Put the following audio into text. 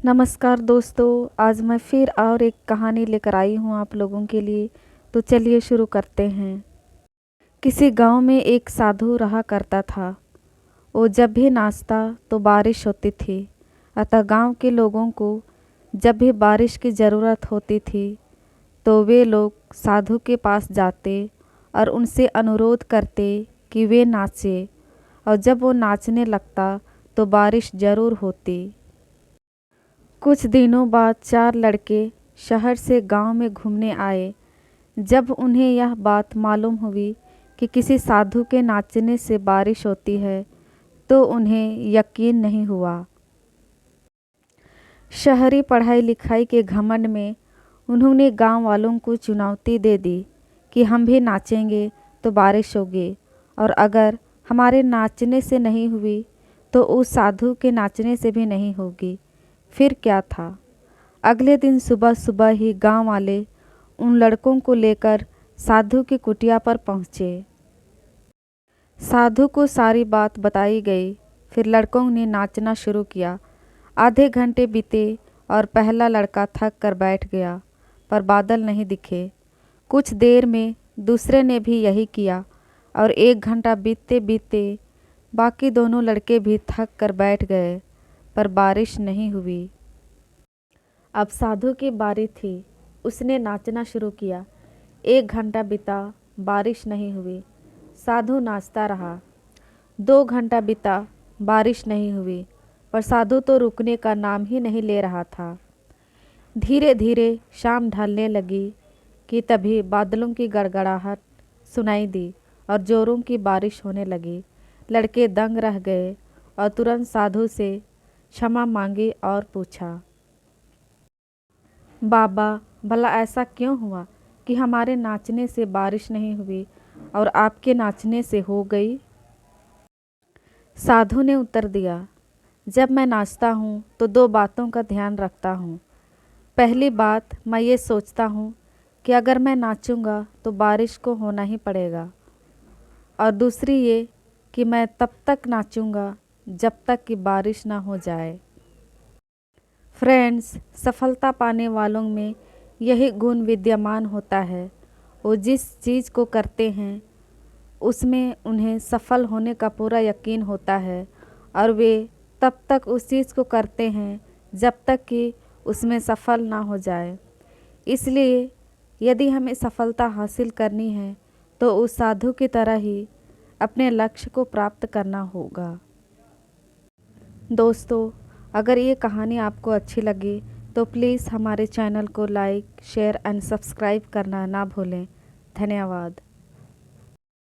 नमस्कार दोस्तों, आज मैं फिर और एक कहानी लेकर आई हूँ आप लोगों के लिए। तो चलिए शुरू करते हैं। किसी गांव में एक साधु रहा करता था। वो जब भी नाचता तो बारिश होती थी। अतः गांव के लोगों को जब भी बारिश की ज़रूरत होती थी तो वे लोग साधु के पास जाते और उनसे अनुरोध करते कि वे नाचे, और जब वो नाचने लगता तो बारिश ज़रूर होती। कुछ दिनों बाद 4 लड़के शहर से गांव में घूमने आए। जब उन्हें यह बात मालूम हुई कि किसी साधु के नाचने से बारिश होती है तो उन्हें यकीन नहीं हुआ। शहरी पढ़ाई लिखाई के घमंड में उन्होंने गांव वालों को चुनौती दे दी कि हम भी नाचेंगे तो बारिश होगी, और अगर हमारे नाचने से नहीं हुई तो उस साधु के नाचने से भी नहीं होगी। फिर क्या था, अगले दिन सुबह सुबह ही गांव वाले उन लड़कों को लेकर साधु की कुटिया पर पहुँचे। साधु को सारी बात बताई गई। फिर लड़कों ने नाचना शुरू किया। आधे घंटे बीते और पहला लड़का थक कर बैठ गया, पर बादल नहीं दिखे। कुछ देर में दूसरे ने भी यही किया, और 1 घंटा बीतते बीतते बाकी दोनों लड़के भी थक कर बैठ गए, पर बारिश नहीं हुई। अब साधु की बारी थी। उसने नाचना शुरू किया। 1 घंटा बीता, बारिश नहीं हुई। साधु नाचता रहा। 2 घंटा बीता, बारिश नहीं हुई, पर साधु तो रुकने का नाम ही नहीं ले रहा था। धीरे धीरे शाम ढलने लगी कि तभी बादलों की गड़गड़ाहट सुनाई दी और जोरों की बारिश होने लगी। लड़के दंग रह गए और तुरंत साधु से क्षमा मांगी और पूछा, बाबा, भला ऐसा क्यों हुआ कि हमारे नाचने से बारिश नहीं हुई और आपके नाचने से हो गई? साधु ने उत्तर दिया, जब मैं नाचता हूँ तो 2 बातों का ध्यान रखता हूँ। पहली बात, मैं ये सोचता हूँ कि अगर मैं नाचूंगा तो बारिश को होना ही पड़ेगा, और दूसरी ये कि मैं तब तक नाचूंगा जब तक कि बारिश ना हो जाए। फ्रेंड्स, सफलता पाने वालों में यही गुण विद्यमान होता है। वो जिस चीज़ को करते हैं उसमें उन्हें सफल होने का पूरा यकीन होता है, और वे तब तक उस चीज़ को करते हैं जब तक कि उसमें सफल ना हो जाए। इसलिए यदि हमें सफलता हासिल करनी है तो उस साधु की तरह ही अपने लक्ष्य को प्राप्त करना होगा। दोस्तों, अगर ये कहानी आपको अच्छी लगी तो प्लीज़ हमारे चैनल को लाइक, शेयर एंड सब्सक्राइब करना ना भूलें। धन्यवाद।